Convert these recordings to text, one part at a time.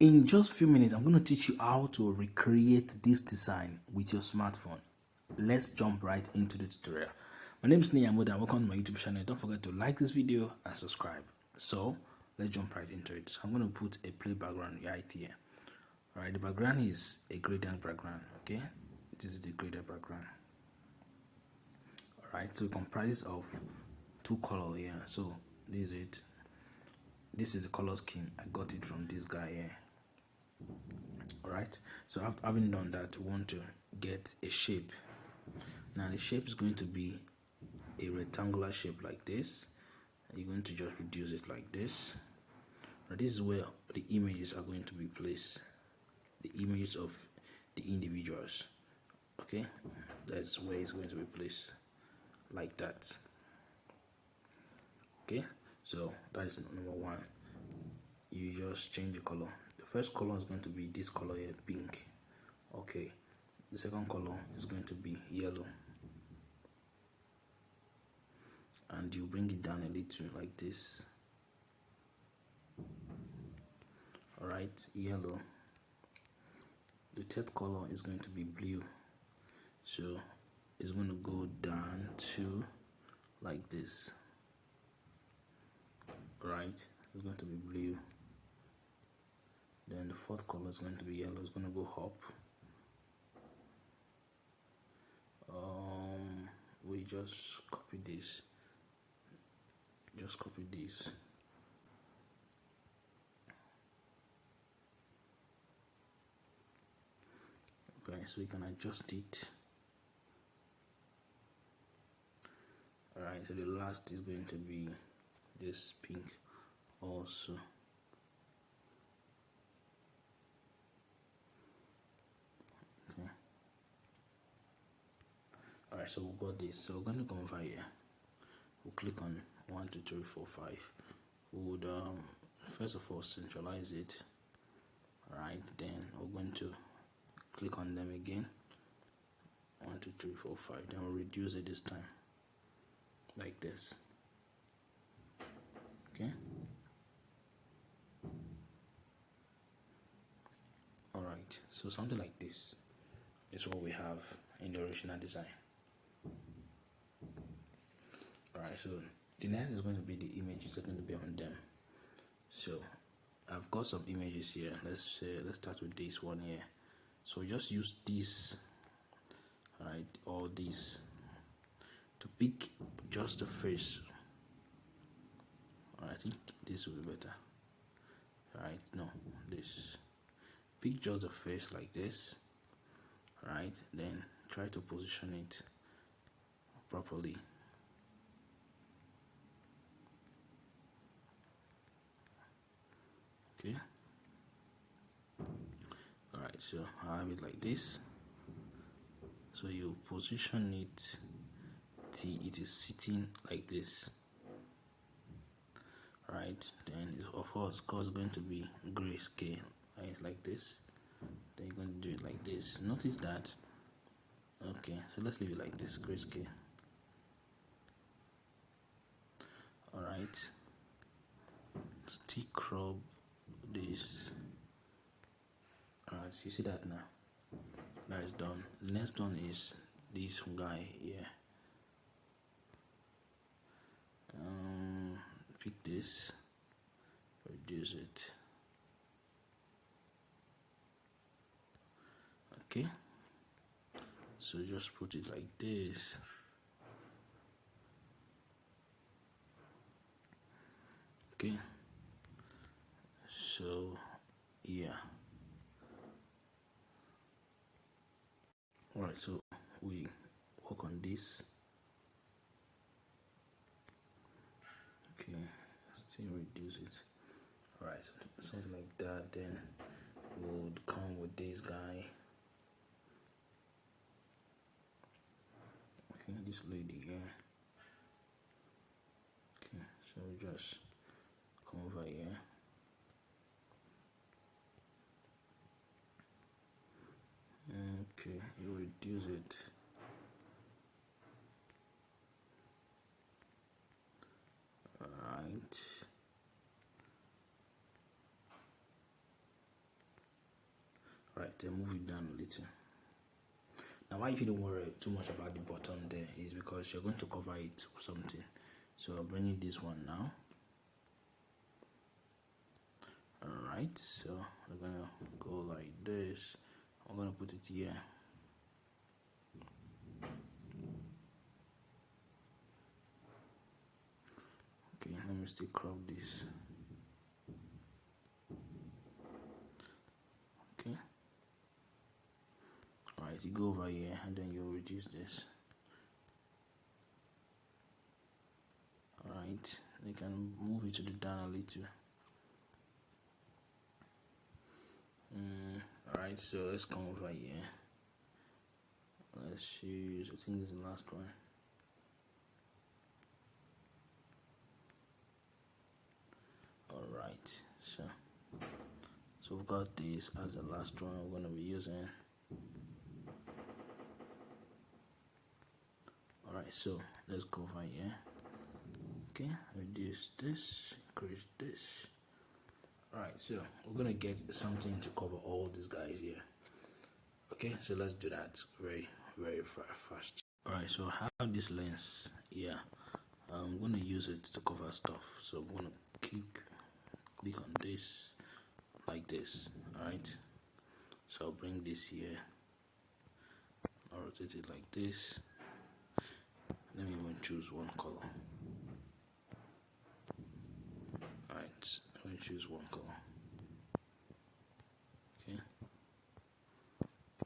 In just a few minutes, I'm going to teach you how to recreate this design with your smartphone. Let's jump right into the tutorial. My name is Niyamuda and welcome to my YouTube channel. Don't forget to like this video and subscribe. So let's jump right into it. I'm going to put a play background right here. Alright, the background is a gradient background. Okay, this is the gradient background. Alright, so it comprises of two colors here. So this is it. This is the color scheme. I got it from this guy here. Alright, so having done that, we want to get a shape. Now the shape is going to be a rectangular shape like this. You're going to just reduce it like this. Now this is where the images are going to be placed, the images of the individuals. Okay, that's where it's going to be placed, like that. Okay, so that is number one. You just change the color. The first color is going to be this color here, pink. Okay, the second color is going to be yellow, and you bring it down a little like this. Alright, yellow. The third color is going to be blue, so it's going to go down to like this. Right, it's going to be blue. Then the fourth color is going to be yellow. It's going to go up. We just copy this. Just copy this. Okay, so you can adjust it. Alright, so the last is going to be this pink also. Okay. Alright, so we've got this. So we're going to come over here. We'll click on 1, 2, 3, 4, 5. We would first of all centralize it. Alright, then we're going to click on them again. 1, 2, 3, 4, 5. Then we'll reduce it this time, like this. Okay. Alright, so something like this is what we have in the original design. Alright, so the next is going to be the images that are going to be on them. So I've got some images here. Let's start with this one here. So just use this, right, or this, to pick just the face. I think this will be better. Right, no, this. Pick just the face like this. Right, then try to position it properly. Okay. Alright, so I have it like this. So you position it till it is sitting like this. Right, then it's of course going to be grayscale, right, like this. Then you're going to do it like this. Notice that. Okay, so let's leave it like this, grayscale. Alright, still crop this. Alright, so you see that now. That is done. The next one is this guy here. Pick this, reduce it. Okay, so just put it like this. Okay, so yeah. Alright, so we work on this. Okay, still reduce it. Alright, so something like that. Then we'll come with this guy. Okay, this lady here. Okay, so just come over here. Okay, you reduce it. Alright. right, then move it down a little. Now why you shouldn't worry too much about the bottom there is because you're going to cover it with something. So I'll bring in this one now. Alright, so we're gonna go like this. I'm gonna put it here. Okay, let me still crop this. Okay. Alright, you go over here and then you reduce this. Alright, you can move it to the down a little. Alright, so let's come over here. Let's choose, I think this is the last one. Alright, so we've got this as the last one we're going to be using. Alright, so let's go over here. Okay, reduce this, increase this. Alright, so we're going to get something to cover all these guys here. Okay, so let's do that very fast. Alright, so I have this lens here. I'm going to use it to cover stuff. So I'm going to click on this like this. Alright, so I'll bring this here. I'll rotate it like this. Let me even choose one color. Alright, let me choose one color.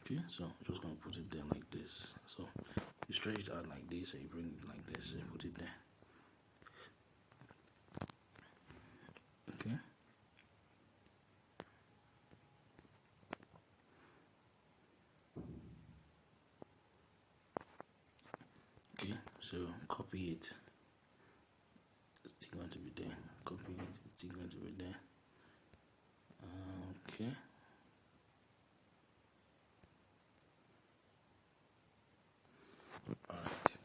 Okay, so I'm just gonna put it there like this. So you stretch it out like this, and you bring it like this, and you put it there. Okay. Okay, so copy it. It's still going to be there. Copy it. It's still going to be there. Okay. Alright.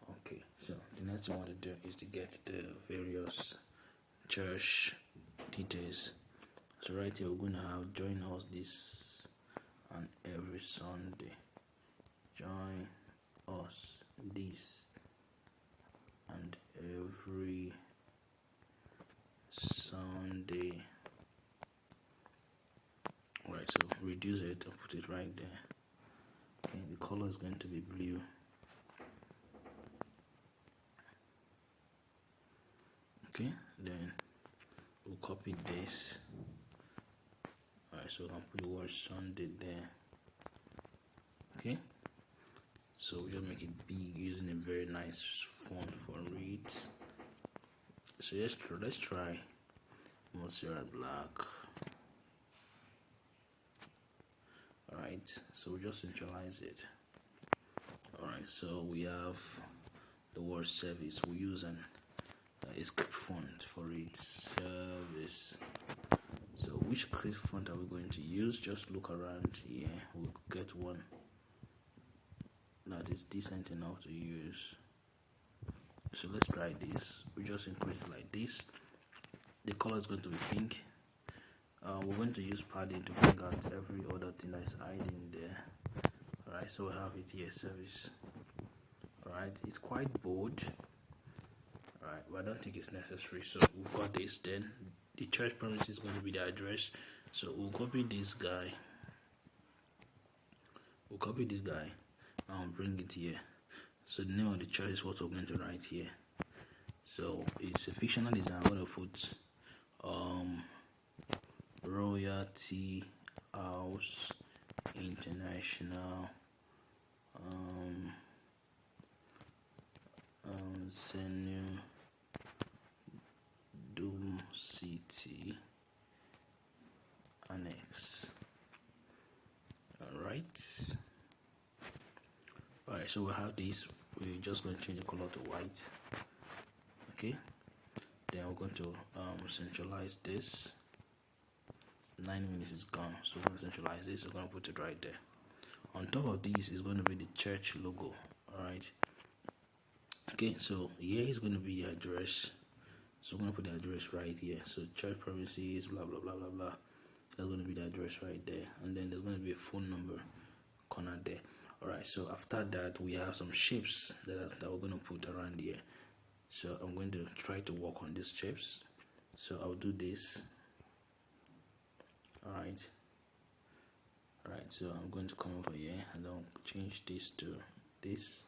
Okay, so the next thing I want to do is to get the various church details. So right here we're going to have join us this and every Sunday. Join us this and every Sunday. Alright, so reduce it and put it right there. Okay, the color is going to be blue. Okay, then we'll copy this. Alright, so I'll put the word Sunday there. Okay, so we just make it big using a very nice font for read. So let's try Mozzarella Black. Alright, so we just centralize it. Alright, so we have the word service. We use a script font for it. Service. So which script font are we going to use? Just look around here. We'll get one that is decent enough to use. So let's try this. We just increase it like this. The color is going to be pink. We're going to use padding to bring out every other thing that's hiding there. Alright, so we have it here, service. Alright, it's quite bold. Alright, but I don't think it's necessary. So we've got this. Then the church premise is going to be the address. So we'll copy this guy. And bring it here. So the name of the church is what we're going to write here. So it's a fictional design. I'm going to put Royalty House International Zenu Dome City Annex. Alright, so we have this. We're just going to change the color to white. Okay, then we're going to centralize this. 9 minutes is gone, so we're going to centralize this. We're going to put it right there. On top of this is going to be the church logo. Alright, okay, so here is going to be the address. So we're going to put the address right here. So church premises, blah blah blah blah blah. That's going to be the address right there, and then there's going to be a phone number corner there. Alright, so after that we have some shapes that we're going to put around here. So I'm going to try to work on these shapes. So I'll do this. Alright, so I'm going to come over here and I'll change this to this.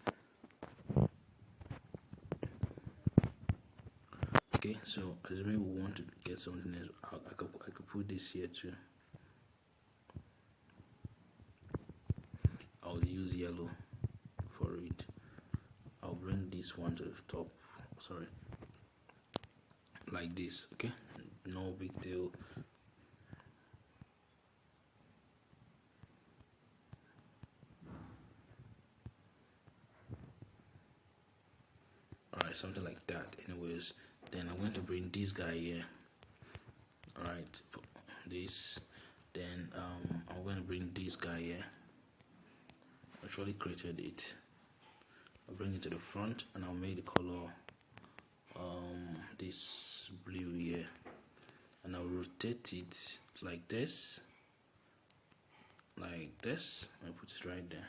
Okay, so assuming we want to get something else, I could put this here too. I'll use yellow for it. I'll bring this one to the top, sorry, like this. Okay, no big deal. Alright, something like that. Anyways, then I'm going to bring this guy here. Alright, this. Then I'm going to bring this guy here. I actually created it. I'll bring it to the front and I'll make the color this blue here, and I'll rotate it like this. I put it right there.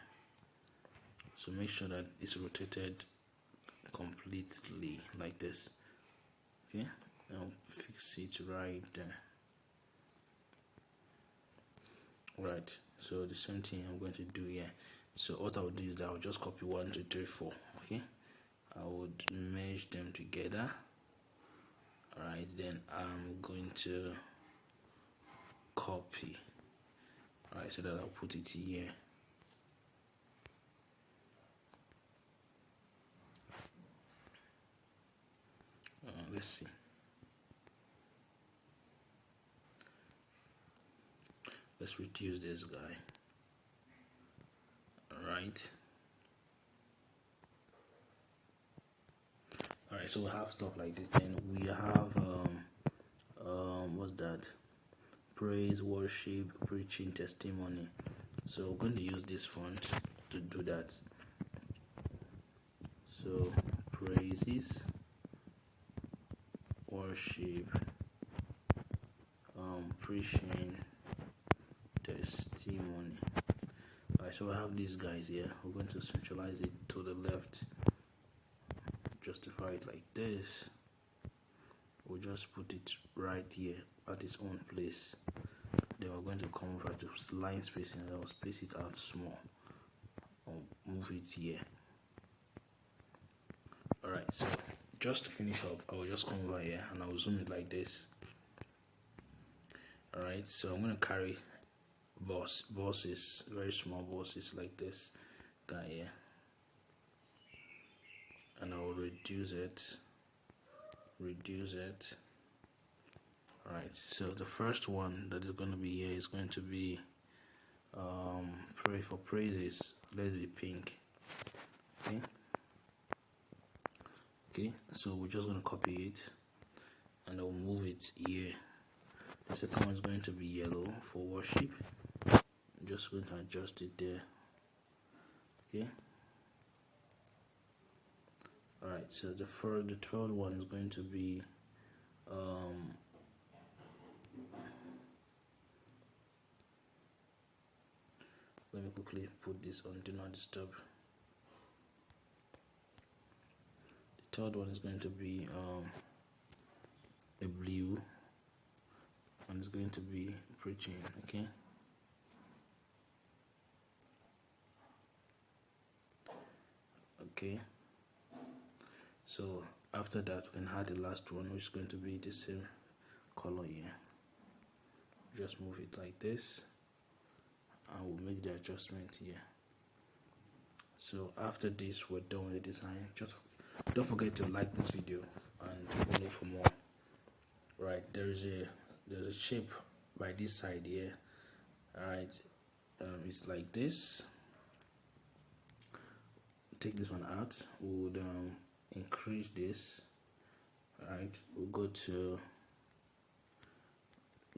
So make sure that it's rotated completely like this. Okay, I'll fix it right there. Right, so the same thing I'm going to do here. So what I'll do is that I'll just copy 1 2 3 4. Okay, I would merge them together. Alright, then I'm going to copy. Alright, so that I'll put it here. Let's see. Let's reduce this guy. Alright, so we have stuff like this. Then we have what's that? Praise, worship, preaching, testimony. So we're going to use this font to do that. So praises, worship, preaching, testimony. Alright, so I have these guys here. We're going to centralize it to the left, justify it like this. We'll just put it right here at its own place. Then we're going to come over to line spacing and I'll space it out small. I'll move it here. Alright, so just to finish up, I'll just come over here and I'll zoom it like this. Alright, so I'm going to carry bosses, very small bosses like this guy here, and I'll reduce it. Alright, so the first one that is going to be here is going to be pray for praises. Let's be pink. Okay, so we're just going to copy it and I'll move it here. The second one is going to be yellow for worship. I'm just going to adjust it there. Okay, alright, so the third one is going to be let me quickly put this on do not disturb. The third one is going to be a blue, and it's going to be preaching. Okay, so after that we can add the last one, which is going to be the same color here. Just move it like this and we'll make the adjustment here. So after this we're done with the design. Just don't forget to like this video and follow for more. Right, there's a shape by this side here. Alright, it's like this. Take this one out. We would increase this. Alright, we'll go to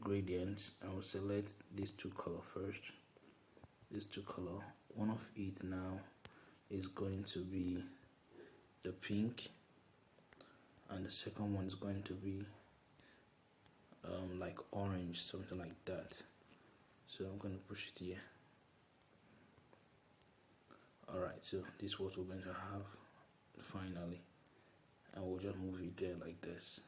gradient and we'll select these two color first. These two color. One of it now is going to be the pink, and the second one is going to be like orange, something like that. So I'm going to push it here. Alright, so this is what we're going to have finally, and we'll just move it there like this.